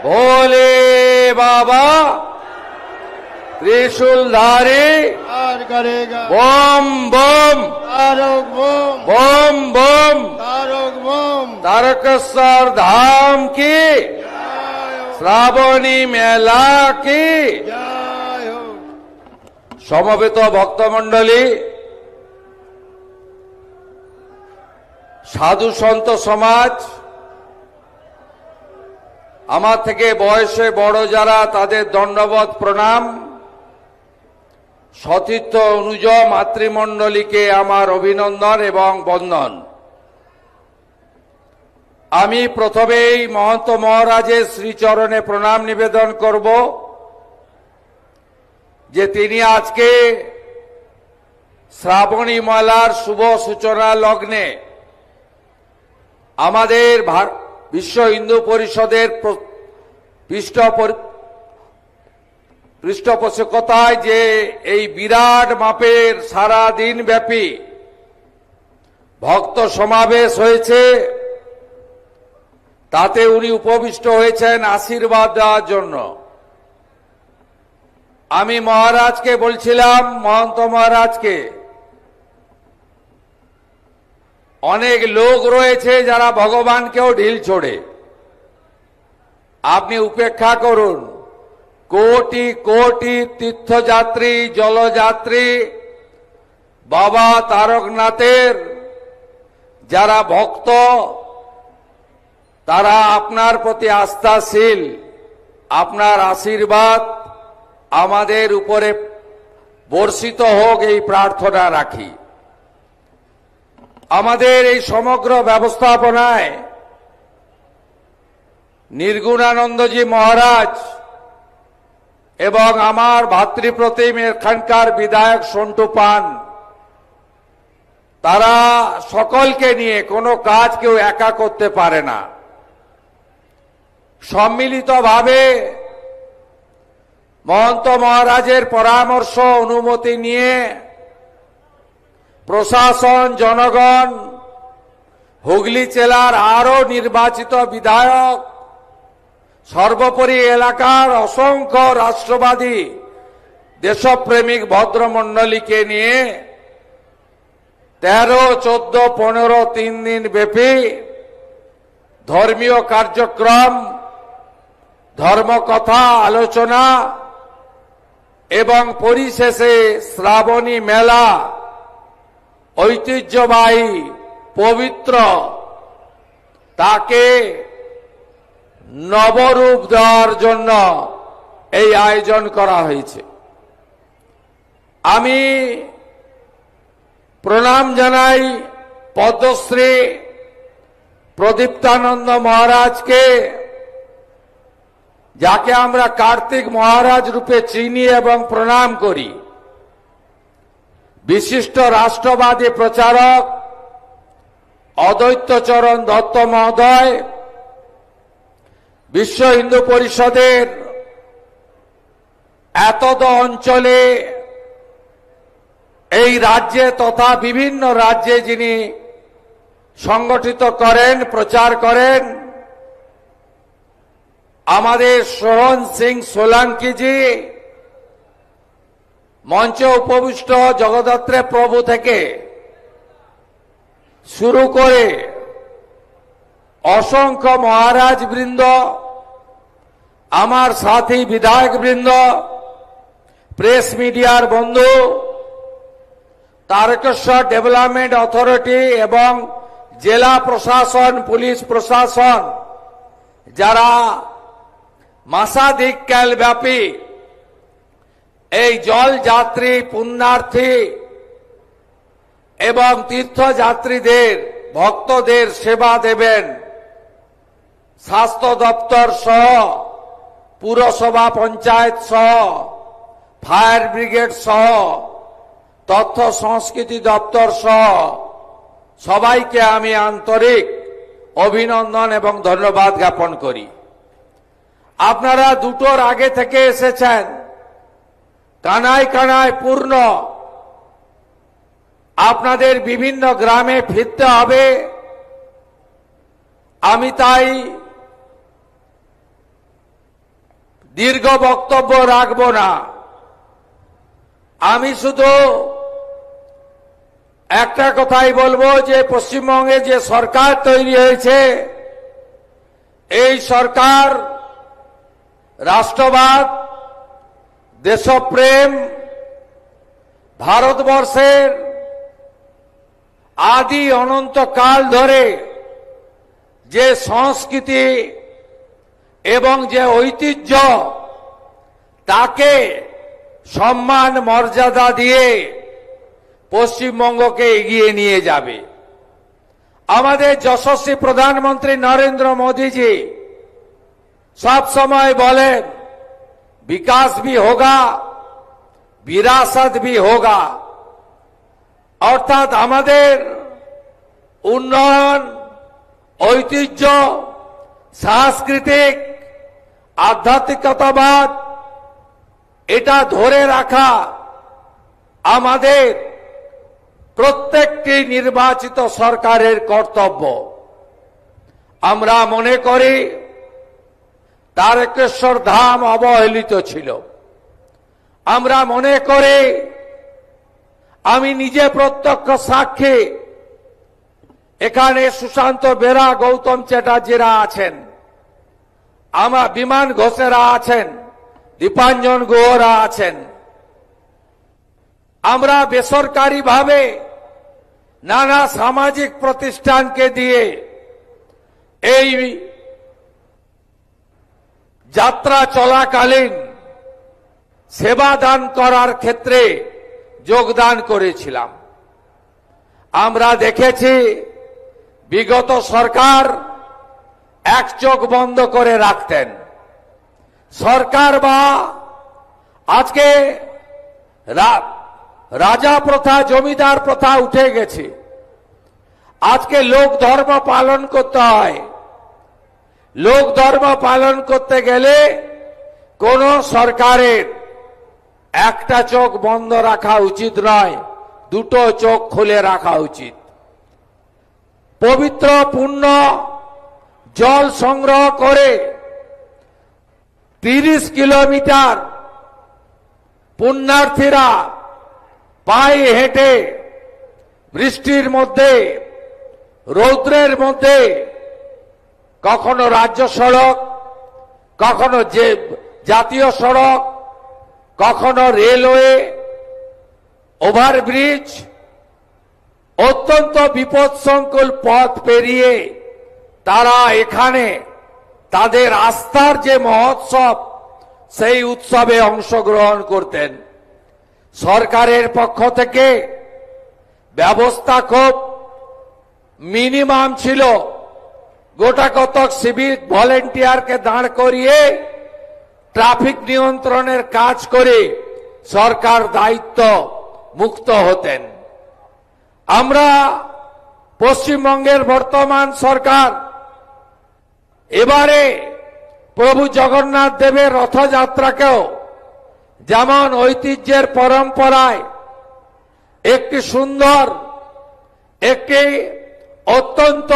भोले बाबा त्रिशूलधारी पार करेगा। बम बम तारक बम, बम बम तारक बम। तारकेश्वर धाम की जय हो, श्रावणी मेला की जय हो। সমবেত ভক্তমণ্ডলী, সাধু সন্ত সমাজ, আমার থেকে বয়সে বড় যারা তাদের দণ্ডবত প্রণাম, সতীর্থ অনুজ মাতৃমণ্ডলীকে আমার অভিনন্দন এবং বন্দন। আমি প্রথমেই মহন্ত মহারাজের শ্রীচরণে প্রণাম নিবেদন করব যে তিনি আজকে শ্রাবণী মেলার শুভ সূচনা লগ্নে আমাদের বিশ্ব হিন্দু পরিষদের পৃষ্ঠপোষকতায় যে এই বিরাট মাপের সারা দিন ব্যাপী ভক্ত সমাবেশ হয়েছে, তাতে উনি উপবিষ্ট হয়েছেন আশীর্বাদ দেওয়ার জন্য। আমি মহারাজকে বলছিলাম, মহন্ত মহারাজকে, অনেক লোক রয়েছে যারা ভগবানকেও ঢিল ছোড়ে, আপনি উপেক্ষা করুন। কোটি কোটি তীর্থযাত্রী, জলযাত্রী, বাবা তারকনাথের যারা ভক্ত, তারা আপনার প্রতি আস্থাশীল। আপনার আশীর্বাদ আমাদের উপরে বর্ষিত হোক এই প্রার্থনা রাখি। আমাদের এই সমগ্র ব্যবস্থাপনায় নির্গুণানন্দজি মহারাজ এবং আমার ভাতৃপ্রতিম এখানকার বিধায়ক সন্টু পান, তারা সকলকে নিয়ে কোনো কাজ কেউ একা করতে পারে না। সম্মিলিতভাবে মহন্ত মহারাজের পরামর্শ অনুমতি নিয়ে প্রশাসন, জনগণ, হুগলি জেলার আরো নির্বাচিত বিধায়ক, সর্বোপরি এলাকার অসংখ্য রাষ্ট্রবাদী দেশপ্রেমিক ভদ্রমণ্ডলীকে নিয়ে 13, 14, 15, 3 দিন ব্যাপী ধর্মীয় কার্যক্রম, ধর্মকথা, আলোচনা এবং পরিশেষে শ্রাবণী মেলা, ঐতিহ্যবাহী, পবিত্র, তাকে নবরূপ দেওয়ার জন্য এই আয়োজন করা হয়েছে। আমি প্রণাম জানাই পদ্মশ্রী প্রদীপ্তানন্দ মহারাজকে, যাকে আমরা কার্তিক মহারাজ রূপে চিনি এবং প্রণাম করি। বিশিষ্ট রাষ্ট্রবাদী প্রচারক অদ্বৈতচরণ দত্ত মহোদয়, বিশ্ব হিন্দু পরিষদের এতদ অঞ্চলে, এই রাজ্যে তথা বিভিন্ন রাজ্যে যিনি সংগঠিত করেন, প্রচার করেন, আমাদের সোহন সিং সোলাঙ্কিজি, মঞ্চে উপবিষ্ট জগদ্ধাত্রী প্রভু থেকে শুরু করে অসংখ্য মহারাজ বৃন্দ, আমার সাথী বিধায়ক বৃন্দ, প্রেস মিডিয়ার বন্ধু, তারকেশ্বর ডেভেলপমেন্ট অথরিটি এবং জেলা প্রশাসন, পুলিশ প্রশাসন, যারা মাসাধিক কাল ব্যাপী এই জলযাত্রী, পুণ্যার্থী এবং তীর্থযাত্রীদের, ভক্তদের সেবা দেবেন, স্বাস্থ্য দপ্তর সহ, পুরসভা, পঞ্চায়েত সহ, ফায়ার ব্রিগেড সহ, তথ্য সংস্কৃতি দপ্তর সহ সবাইকে আমি আন্তরিক অভিনন্দন এবং ধন্যবাদ জ্ঞাপন করি। আপনারা দুটোর আগে থেকে এসেছেন, কানায় কানায় পূর্ণ। আপনাদের বিভিন্ন গ্রামে ফিরতে হবে। আমি তাই দীর্ঘ বক্তব্য রাখব না। আমি শুধু একটা কথাই বলবো যে পশ্চিমবঙ্গে যে সরকার তৈরি হয়েছে, এই সরকার রাষ্ট্রবাদ, দেশপ্রেম, ভারতবর্ষের আদি অনন্তকাল ধরে যে সংস্কৃতি এবং যে ঐতিহ্য, তাকে সম্মান মর্যাদা দিয়ে পশ্চিমবঙ্গকে এগিয়ে নিয়ে যাবে। আমাদের যশস্বী প্রধানমন্ত্রী নরেন্দ্র মোদীজি सब समय बोलें विकास भी होगा, विरासत भी होगा। অর্থাৎ আমাদের উন্নয়ন, ঐতিহ্য, সাংস্কৃতিক, আধ্যাত্মিকতাবাদ এটা ধরে রাখা আমাদের প্রত্যেকটি নির্বাচিত সরকারের কর্তব্য। আমরা মনে করি তারকেশ্বর ধাম অবহেলিত ছিল। আমরা মনে করি, আমি নিজে প্রত্যক্ষ সাক্ষী, এখানে সুশান্ত বেরা, গৌতম চ্যাটার্জিরা আছেন, আমার বিমান ঘোষেরা আছেন, দীপাঞ্জন গুহরা আছেন। আমরা বেসরকারি ভাবে নানা সামাজিক প্রতিষ্ঠানকে দিয়ে এই যাত্রা চলাকালীন সেবা দান করার ক্ষেত্রে যোগদান করেছিলাম। আমরা দেখেছি বিগত সরকার এক চোখ বন্ধ করে রাখতেন। সরকার বা আজকে রাজা প্রথা, জমিদার প্রথা উঠে গেছে। আজকে লোক ধর্ম পালন করতে হয়। লোক ধর্ম পালন করতে গেলে কোন সরকারের একটা চোখ বন্ধ রাখা উচিত নয়, দুটো চোখ খুলে রাখা উচিত। পবিত্র পুণ্য জল সংগ্রহ করে 30 কিলোমিটার পুণ্যার্থীরা পায়ে হেঁটে বৃষ্টির মধ্যে, রৌদ্রের মধ্যে, কখনো রাজ্য সড়ক, কখনো যে জাতীয় সড়ক, কখনো রেলওয়ে, ওভারব্রিজ, অত্যন্ত বিপদসংকুল পথ পেরিয়ে তারা এখানে তাদের আস্থার যে মহোৎসব, সেই উৎসবে অংশগ্রহণ করতেন। সরকারের পক্ষ থেকে ব্যবস্থা খুব মিনিমাম ছিল। গোটা কতক সিভিক ভলেন্টিয়ারকে দাঁড় করিয়ে ট্রাফিক নিয়ন্ত্রণের কাজ করে সরকার দায়িত্ব মুক্ত হতেন। আমরা পশ্চিমবঙ্গের বর্তমান সরকার এবারে প্রভু জগন্নাথ দেবের রথযাত্রাকেও যেমন ঐতিহ্যের পরম্পরায় একটি সুন্দর, একটি অত্যন্ত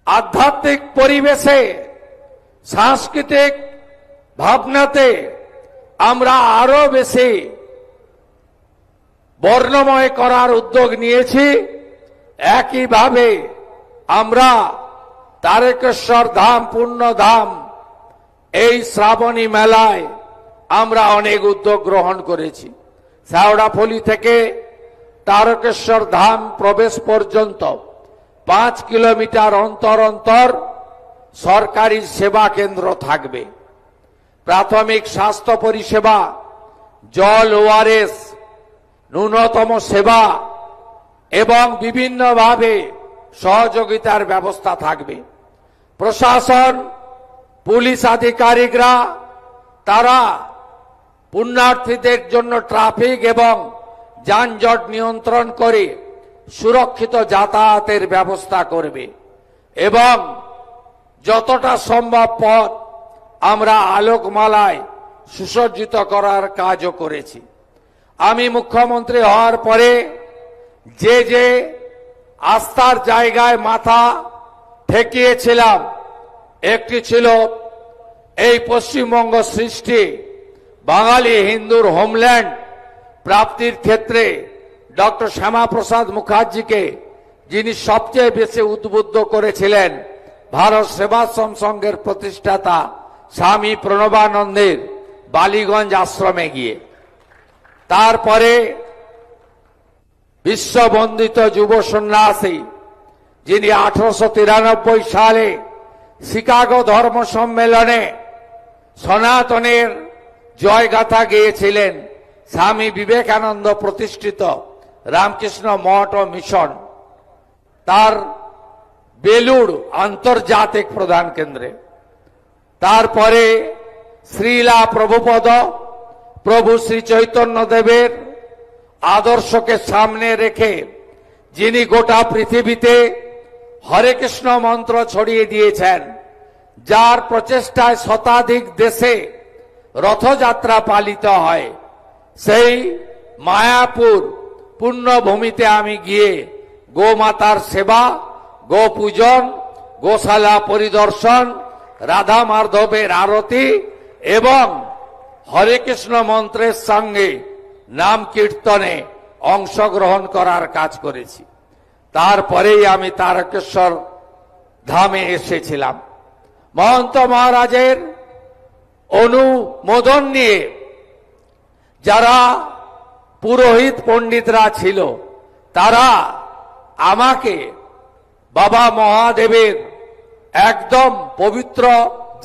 আধ্যাত্মিক পরিবেশে, সাংস্কৃতিক ভাবনাতে আমরা আরো বেশি বর্ণময় করার উদ্যোগ নিয়েছি। একইভাবে আমরা তারকেশ্বর ধাম, পুণ্যধাম, এই শ্রাবণী মেলায় আমরা অনেক উদ্যোগ গ্রহণ করেছি। শেওড়াফুলি থেকে তারকেশ্বর ধাম প্রবেশ পর্যন্ত 5 কিলোমিটার অন্তর অন্তর সরকারি সেবা কেন্দ্র থাকবে। প্রাথমিক স্বাস্থ্য পরিষেবা, জল, ওআরএস, ন্যূনতম সেবা এবং বিভিন্নভাবে সহযোগিতার ব্যবস্থা থাকবে। প্রশাসন, পুলিশ আধিকারিকরা তারা পুণ্যার্থীদের জন্য ট্রাফিক এবং যানজট নিয়ন্ত্রণ করে সুরক্ষিত যাতায়াতের ব্যবস্থা করবে এবং যতটা সম্ভব পথ আমরা আলোকমালায় সুসজ্জিত করার কাজও করেছি। আমি মুখ্যমন্ত্রী হওয়ার পরে যে যে আস্থার জায়গায় মাথা ঠেকিয়েছিলাম, একটি ছিল এই পশ্চিমবঙ্গ সৃষ্টি বাঙালি হিন্দুর হোমল্যান্ড প্রাপ্তির ক্ষেত্রে ডক্টর শ্যামাপ্রসাদ মুখার্জিকে যিনি সবচেয়ে বেশি উদ্বুদ্ধ করেছিলেন, ভারত সেবাশ্রম সংঘের প্রতিষ্ঠাতা স্বামী প্রণবানন্দের বালিগঞ্জ আশ্রমে গিয়ে, তারপরে বিশ্ববন্দিত যুব সন্ন্যাসী যিনি 1893 সালে শিকাগো ধর্ম সম্মেলনে সনাতনের জয়গাথা গেয়েছিলেন, স্বামী বিবেকানন্দ প্রতিষ্ঠিত রামকৃষ্ণ মঠ ও মিশন তার বেলুড় আন্তর্জাতিক প্রধান কেন্দ্রে, তারপরে শ্রীলা প্রভুপদ প্রভু শ্রী চৈতন্যদেবের আদর্শকে সামনে রেখে যিনি গোটা পৃথিবীতে হরে কৃষ্ণ মন্ত্র ছড়িয়ে দিয়েছেন, যার প্রচেষ্টায় শতাধিক দেশে রথযাত্রা পালিত হয়, সেই মায়াপুর পুণ্যভূমিতে আমি গিয়ে গোমাতার সেবা, গো পূজন, গোশালা পরিদর্শন, রাধা মাধবের আরতি এবং হরে কৃষ্ণ মন্ত্রের সঙ্গে নাম কীর্তনে অংশগ্রহণ করার কাজ করেছি। তারপরেই আমি তারকেশ্বর ধামে এসেছিলাম। মহন্ত মহারাজের অনুমোদন নিয়ে যারা পুরোহিত পণ্ডিতরা ছিল, তারা আমাকে বাবা মহাদেবের একদম পবিত্র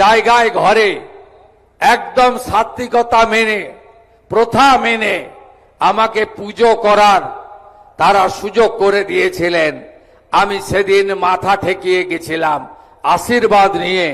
জায়গায় ঘরে একদম সাত্বিকতা মেনে, প্রথা মেনে আমাকে পুজো করার তারা সুযোগ করে দিয়েছিলেন। আমি সেদিন মাথা ঠেকিয়ে গেছিলাম, আশীর্বাদ নিয়ে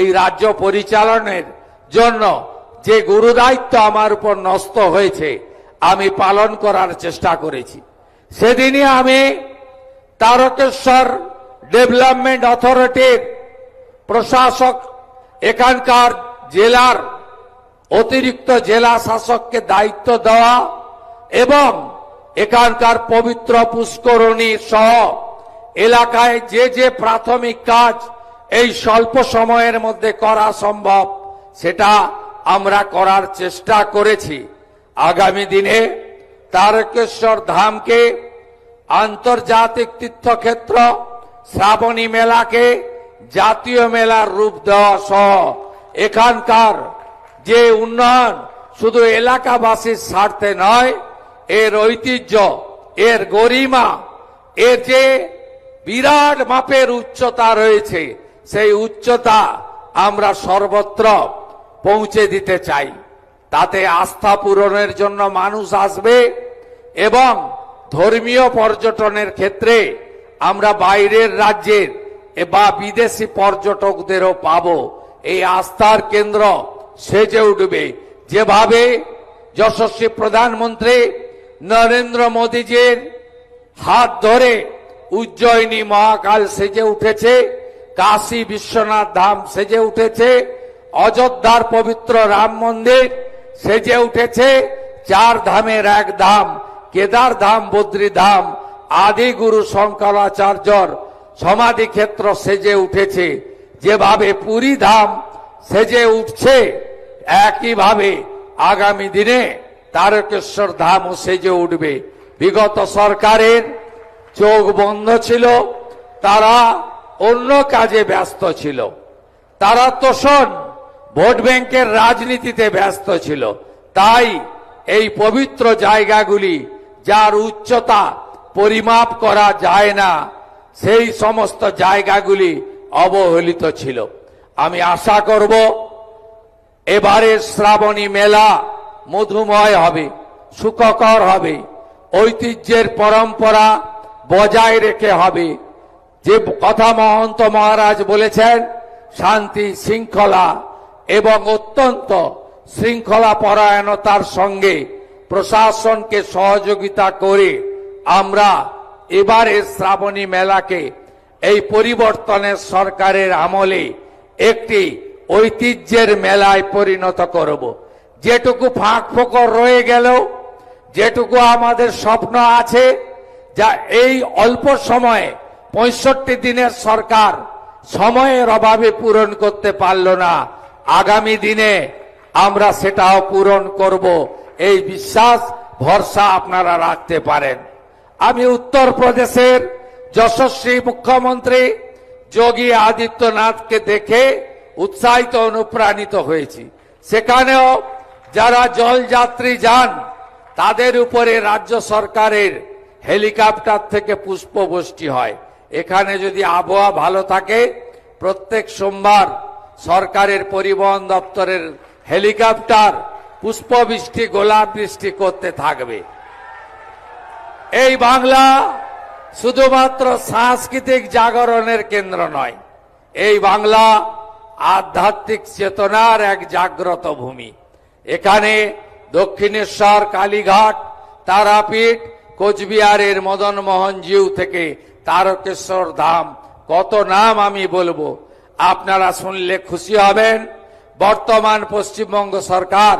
এই রাজ্য পরিচালনের জন্য যে গুরুদায়িত্ব আমার উপর ন্যস্ত হয়েছে আমি পালন করার চেষ্টা করেছি। সেদিনই আমি তারকেশ্বর ডেভেলপমেন্ট অথরিটির প্রশাসক, এখানকার জেলার অতিরিক্ত জেলা শাসককে দায়িত্ব দেওয়া এবং এখানকার পবিত্র পুষ্করণী সহ এলাকায় যে যে প্রাথমিক কাজ এই স্বল্প সময়ের মধ্যে করা সম্ভব সেটা আমরা করার চেষ্টা করেছি। আগামী দিনে তারকেশ্বর ধামকে আন্তর্জাতিক তীর্থক্ষেত্র, শ্রাবণী মেলাকে জাতীয় মেলার রূপ দেওয়া সহ এখানকার যে উন্নয়ন শুধু এলাকাবাসীর স্বার্থে নয়, এর ঐতিহ্য, এর গরিমা, এর যে বিরাট মাপের উচ্চতা রয়েছে, সেই উচ্চতা আমরা সর্বত্র পৌঁছে দিতে চাই। তাতে আস্থা পূরণের জন্য মানুষ আসবে এবং ধর্মীয় পর্যটনের ক্ষেত্রে আমরা বাইরের রাজ্যের বা বিদেশি পর্যটকদেরও পাবো। এই আস্থার কেন্দ্র সেজে উঠবে, যেভাবে যশস্বী প্রধানমন্ত্রী নরেন্দ্র মোদীজির হাত ধরে উজ্জয়িনী মহাকাল সেজে উঠেছে, কাশী বিশ্বনাথ ধাম সেজে উঠেছে, অযোধ্যার পবিত্র রাম মন্দির সেজে উঠেছে, 4 ধামের 1 ধাম কেদার ধাম, বদ্রী ধাম, আদি গুরু শঙ্করাচার্যর সমাধি ক্ষেত্র সেজে উঠেছে। যেভাবে পুরী ধাম সেজে উঠছে, একইভাবে আগামী দিনে তারকেশ্বর ধামও সেজে উঠবে। বিগত সরকারের চোখ বন্ধ ছিল, তারা অন্য কাজে ব্যস্ত ছিল, তারা তোষণ ভোট ব্যাংকের রাজনীতিতে ব্যস্ত ছিল। তাই এই পবিত্র জায়গাগুলি যার উচ্চতা পরিমাপ করা যায় না, সেই সমস্ত জায়গাগুলি অবহেলিত ছিল। আমি আশা করব এবারের শ্রাবণী মেলা মধুময় হবে, সুখকর হবে, ঐতিহ্যের পরম্পরা বজায় রেখে হবে। যে কথা মহন্ত মহারাজ বলেছেন, শান্তি শৃঙ্খলা এবং অত্যন্ত শৃঙ্খলা পরায়ণতার সঙ্গে প্রশাসনকে সহযোগিতা করে আমরা এবারের শ্রাবণী মেলাকে এই পরিবর্তনের সরকারের আমলে একটি ঐতিহ্যের মেলায় পরিণত করব। যেটুকু ফাঁক ফোকর রয়ে গেল, যেটুকু আমাদের স্বপ্ন আছে, যা এই অল্প সময়ে 65 দিনের সরকার সময়ের অভাবে পূরণ করতে পারল না, আগামী দিনে আমরা সেটাও পূরণ করব, এই বিশ্বাস ভরসা আপনারা রাখতে পারেন। আমি উত্তরপ্রদেশের যশস্বী মুখ্যমন্ত্রী যোগী আদিত্যনাথকে দেখে উৎসাহিত অনুপ্রাণিত হয়েছি। সেখানেও যারা জলযাত্রী যান তাদের উপরে রাজ্য সরকারের হেলিকপ্টার থেকে পুষ্পবৃষ্টি হয়। এখানে যদি আবহাওয়া ভালো থাকে প্রত্যেক সোমবার সরকারের পরিবহন দপ্তরের হেলিকপ্টার পুষ্পবৃষ্টি গোলাপ বৃষ্টি করতে থাকবে। এই বাংলা শুধুমাত্র সাংস্কৃতিক জাগরণের কেন্দ্র নয়, এই বাংলা আধ্যাত্মিক চেতনার এক জাগ্রত ভূমি। এখানে দক্ষিণেশ্বর, কালীঘাট, তারাপীঠ, কোচবিহারের মদনমোহন জিউ থেকে তারকেশ্বর ধাম, কত নাম আমি বলবো, আপনারা শুনলে খুশি হবেন। বর্তমান পশ্চিমবঙ্গ সরকার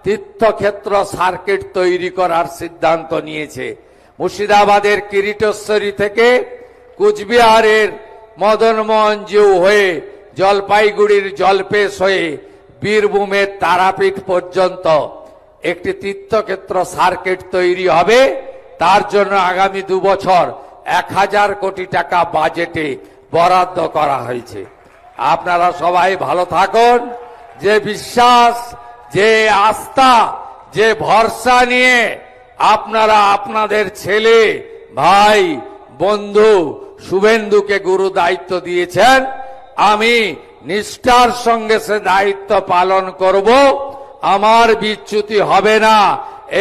তীর্থক্ষেত্র সার্কিট তৈরি করার সিদ্ধান্ত নিয়েছে। মুর্শিদাবাদের কিরিটেশ্বরী থেকে কুচবিহারের মদনমোহন জিউ হয়ে জলপাইগুড়ির জলপেশ হয়ে বীরভূমের তারাপীঠ পর্যন্ত একটি তীর্থক্ষেত্র সার্কিট তৈরি হবে। তার জন্য আগামী 2 বছর 1000 কোটি টাকা বাজেটে বরাদ্দ করা হয়েছে। আপনারা সবাই ভালো থাকুন। যে বিশ্বাস, যে আস্থা, যে ভরসা নিয়ে আপনারা আপনাদের ছেলে, ভাই, বন্ধু শুভেন্দুকে গুরু দায়িত্ব দিয়েছেন, আমি নিষ্ঠার সঙ্গে সে দায়িত্ব পালন করব। আমার বিচ্যুতি হবে না,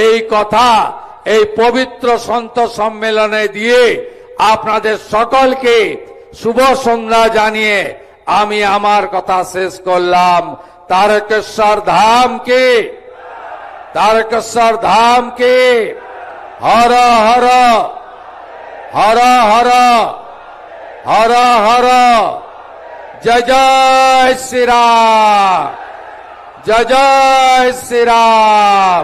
এই কথা এই পবিত্র সন্ত সম্মেলনে দিয়ে আপনাদের সকলকে শুভ সন্ধ্যা জানিয়ে আমি আমার কথা শেষ করলাম। তারকেশ্বর ধাম কে, তারকেশ্বর ধাম কে, হর হর হর হর হর হর, জয় জয় শ্রীরাম, জয় জয় শ্রীরাম।